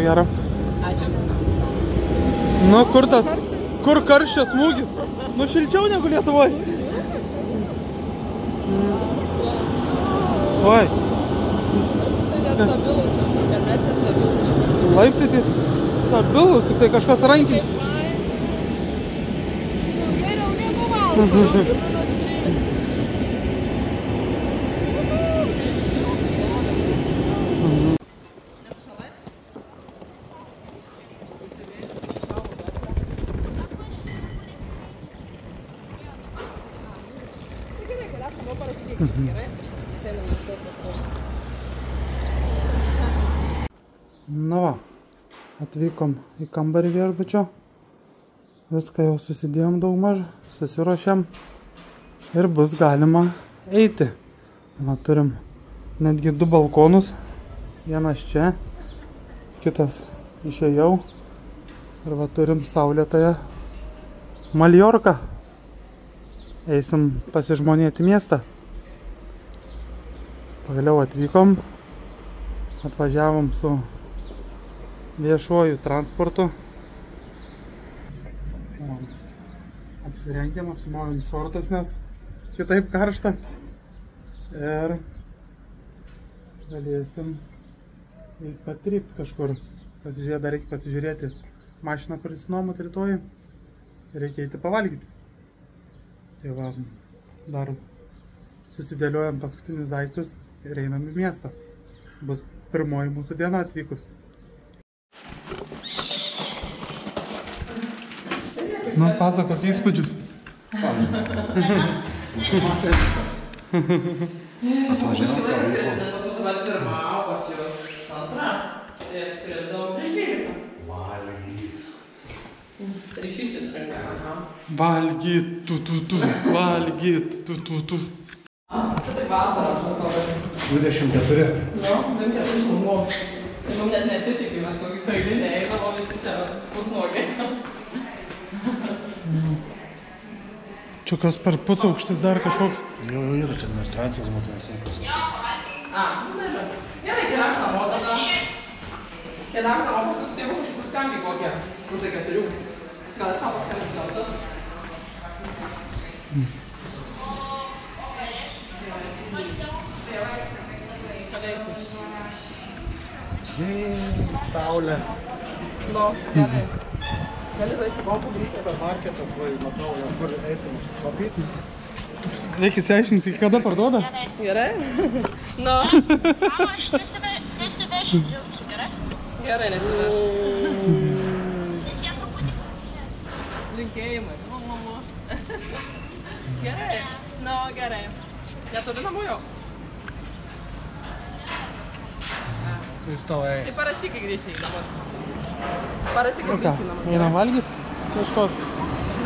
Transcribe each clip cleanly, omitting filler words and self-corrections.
gero. Ačiū. Nu, kur karščio smūgis? Nu, šilčiau negu Lietuvoje. Oi. Tai nestabilus, ir mes nestabilus. Laiptai tai stabilus, tik tai kažkas rankiai. Geriau negu valgo. Nu va, atvykom į kambarį viešbučio, viską jau susidėjom daugmaž, susiruošėm ir bus galima eiti. Va, turim netgi 2 balkonus, vienas čia, kitas išėjau ir va turim saulėtąją Maljorką. Eisim pasižmonėti miestą. Pagaliau atvykom, atvažiavom su viešuoju transportu. Apsirengėm, apsimovėm šortus, nes kitaip karšta. Ir galėsim patrypti kažkur. Dar reikia pasižiūrėti mašiną, kuris nuomot rytoj. Reikia eiti pavalgyti. Tai va, dar susidėliojam paskutinius daiktus ir einam į miestą. Bus pirmoji mūsų diena atvykus. Nu, pasakok įspūdžius. Atvažiavom pavyko. Nes pas mus dabar pirma, o pas jos antra. Tai atskridom prieš 12. Valgyt. Ryšys sprendė. Valgyt, valgyt, Tai vasarą, žinau, 24. Nu, 24 žmonių. Tai mums net nesitikė, mes kokį kailinę eidavo visi čia pusnuogiai. čia kas per pusaukštis dar kažkoks. Jo, yra čia administracijos motyvas. Nežinau. Gerai, keliauk namo tada. Keliauk namo, paskui su tėvu susiskambi kokią 3:30. Gal savo skambi gal tas. Saulė. Nu, gerai. Gali žaisti golfą grįžti. Per marketas, va, matau, kur eisim šopyti. Reikia išsiaiškinti, kada parduoda? Gerai? Nu. Mama, aš nesivešiu džiaugsų, gerai? Gerai, nesivešiu. Nes jie truputį klausia. Linkėjimai. Gerai. Nu, gerai. Netoli namų jau? Tai jis tavo eis. Tai parašyk, kai grįžti į namus. Parašyk, kai grįžti į namus. Einam valgyt? Kažkos.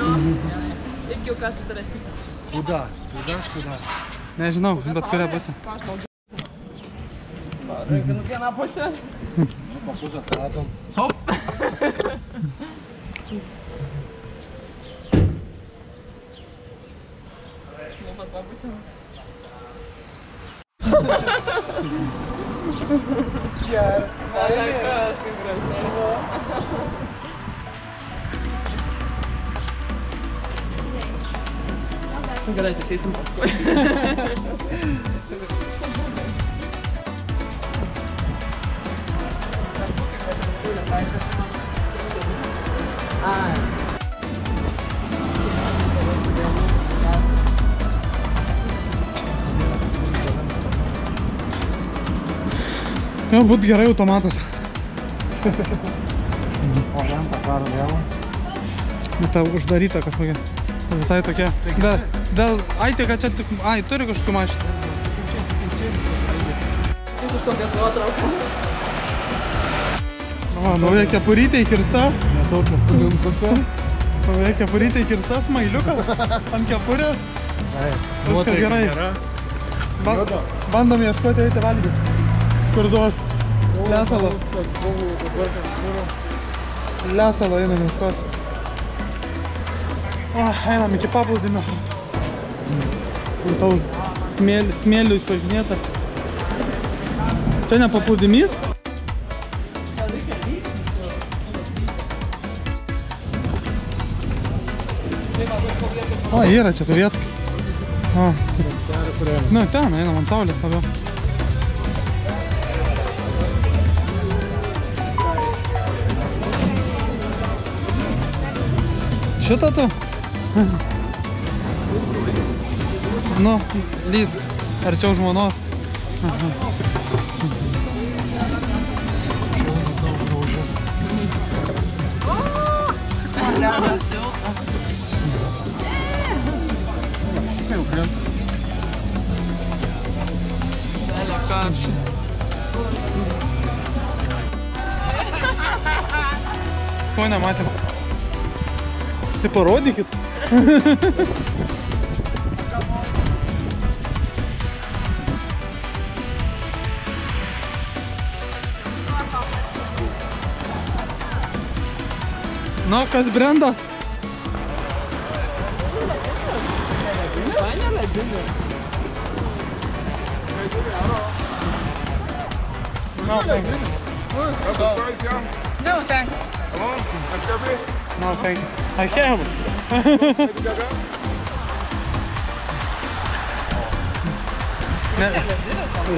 Nu, gerai. Iki jau ką susirašyti. Kuda? Suda? Nežinau, bet kurią pusę. Rankinų vieną pusę. Po pusę statom. Hop. Lūpas papučiam. Gerai. Kas, kaip gražiai. Gerai, sėsim paskui. Jau būt gerai automatas. O lentą karo vėl. Bet ta uždaryta kažkokia. Visai tokia. Dėl, ai, tai kad čia tik, ai, turi kažkokių mašinų. Jūs už kokias nuotraukas. O, nauja kepurytė įkirsta. Netaukas su rimtuose. Nauja kepurytė įkirsta, smailiukas ant kepurės. Viskas gerai. Bandom ieškoti eiti valgyti. Kur duos lesalo. Lesalo einam ieškoti. O, einam iki paplūdimio. Tau smėlių išvažinėta. Čia ne paplūdimys? Gal reikia vykti? O, yra čia tų vietų. O. Nu, ten, einam ant saulės labiau. Šitą tu? Nu, lysk, arčiau žmonos. Ko nematėm? Tai parodykit. Nu, kas brenda? No, thanks. No, thanks. No, thanks. I have.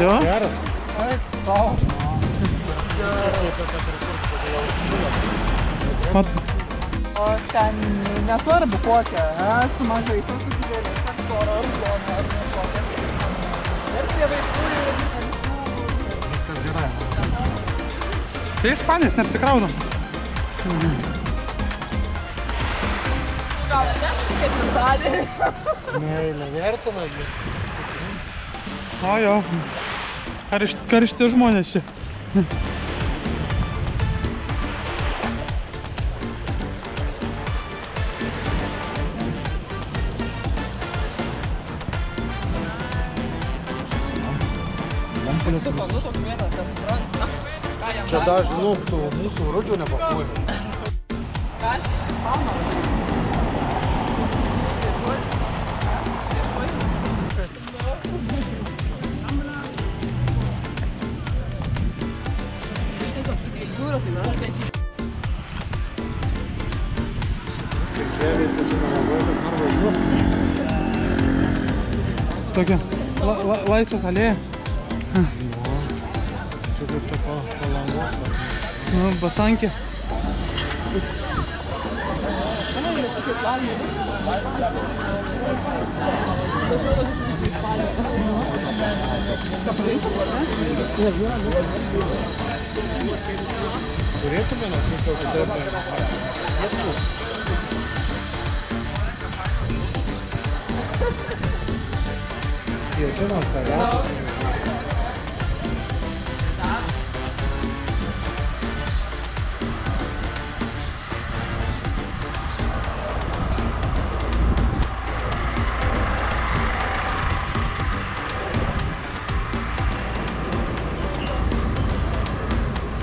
Jo? Geras. O ten nesvarbu kokią, su mažai, su didelė, kad pora ar blona, ar nekokia. Ir tėvai turi ir Viskas gerai. Tai ispanės, neapsikraudom. gal ne, ketvirtadienį. Meilė vertina. O jo, karšti žmonės čia. Čia dažnai, nu, mūsų rudžių nepapuolė. Tokia laisvės alėja. Čia kaip ta palangos. Nu, basankė. Turėtume, nes vis jau kitaip siektų. Kvietimas kariauti.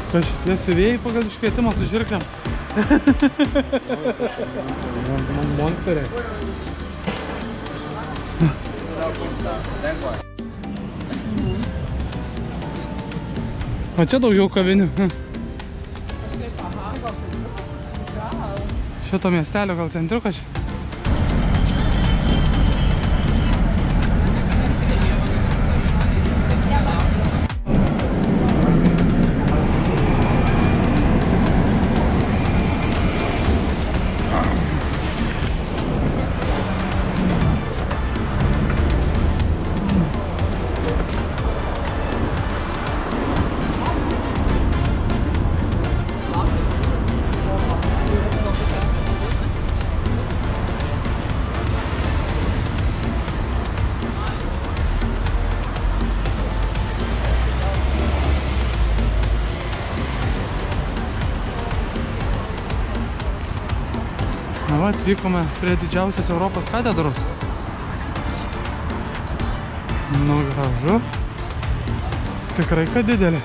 Kažkiek siuvėjai pagal iškvietimą su žirklėm. Monsteriai. O čia daugiau kavinių. Šito miestelio gal centriukas čia. Na va, atvykome prie didžiausios Europos katedros. Nu, gražu. Tikrai, kad didelė.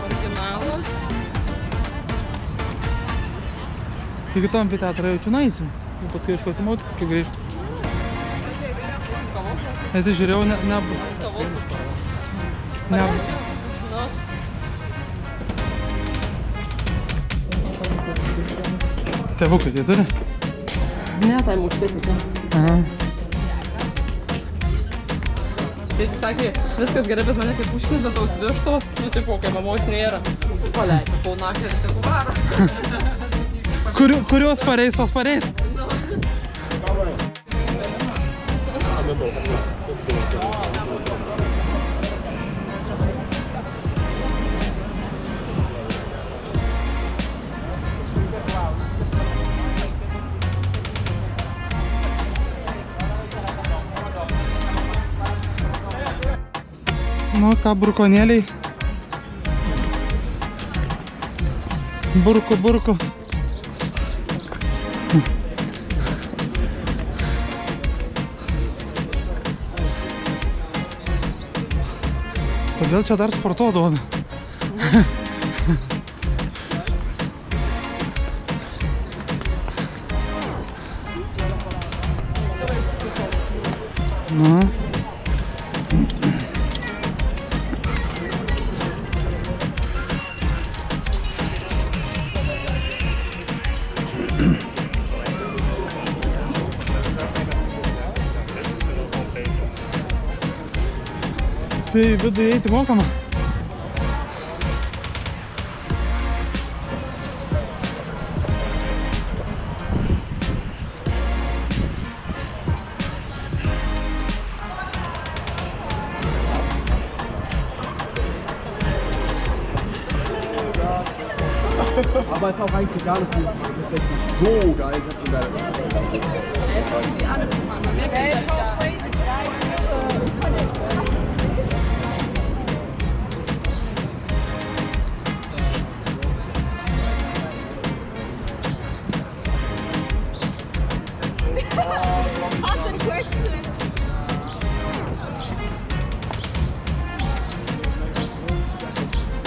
Original. Taigi to amfiteatrą jau čia naisim. Ir paskui iškosim autikų, kai grįžt. Tai žiūrėjau, Tėvukai, tai turi? Ne, tai mūštėsi. Aha. Tėtis sakė, viskas gerai, bet mane kaip užknisa taus vištos, nu tipo, kai mamos nėra. Paleisi, po naktį ir tik varo. Kurios pareis, tos pareis? Nu, ką burkonėliai. Burku. Kodėl čia dar sportuodavo? Nu. Spėjai vidų įeiti mokama. Aber ist auch eigentlich egal, dass die tatsächlich so geil sind. Awesome question.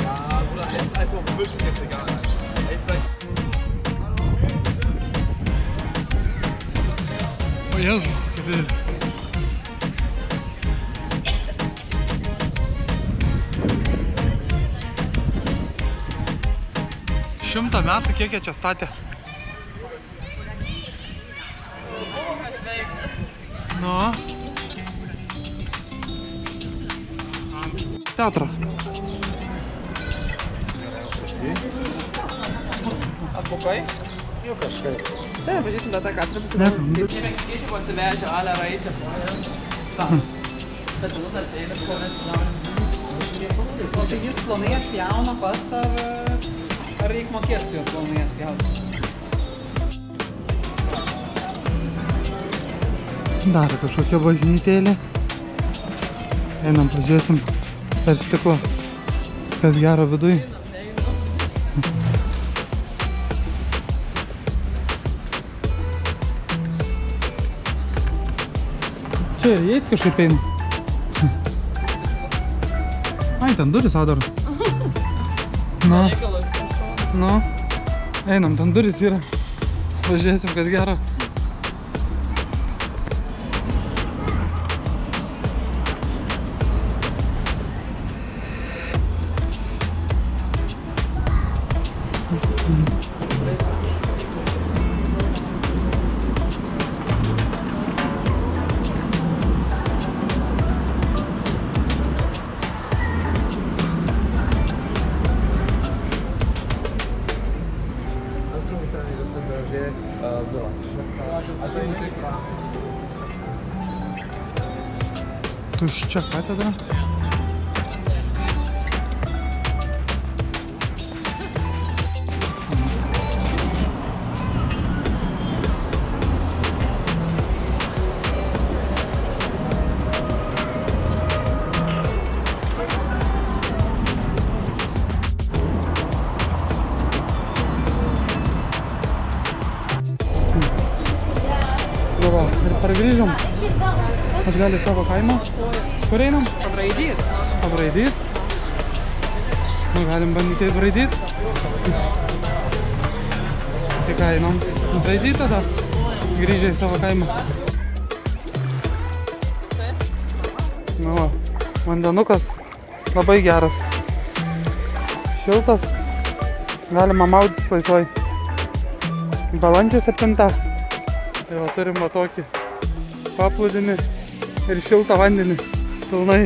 Ja, Bruder, also wirklich jetzt egal. Ey, vielleicht... O Jezu, kaip didelį. 100 metų kiek jie čia statė? Nu. Teatrą. Atbukai? Jau kažkaip. Taip, pažiūrėsim tą teatrą. Kiečiai buvo atsivežę, ale raitė. Ta. Bet jūs ateina, ko mes pjaunam. Tai jis planai atpjauna pats, ar reik mokėti su jo planai atpjauti? Dar kažkokia bažnytėlė. Einam, pažiūrėsim per stiklą, kas gero viduj. Čia ir įeit kažkaip eina. Ai, ten duris dar. Nu, einam, ten duris yra. Pažiūrėsim, kas gero. Tuščia katedra. Ir pargrįžom atgal į savo kaimą. Kur einam? Pabraidyt. Pabraidyt. Nu, galim bandyti braidyt. Tai ką, einam nutraidyti tada, grįžę į savo kaimą. Nu, va, vandenukas labai geras. Šiltas, galima maudytis laisvai. Balandžio 7. Tai va, turim va tokį paplūdimį ir šiltą vandenį pilnai.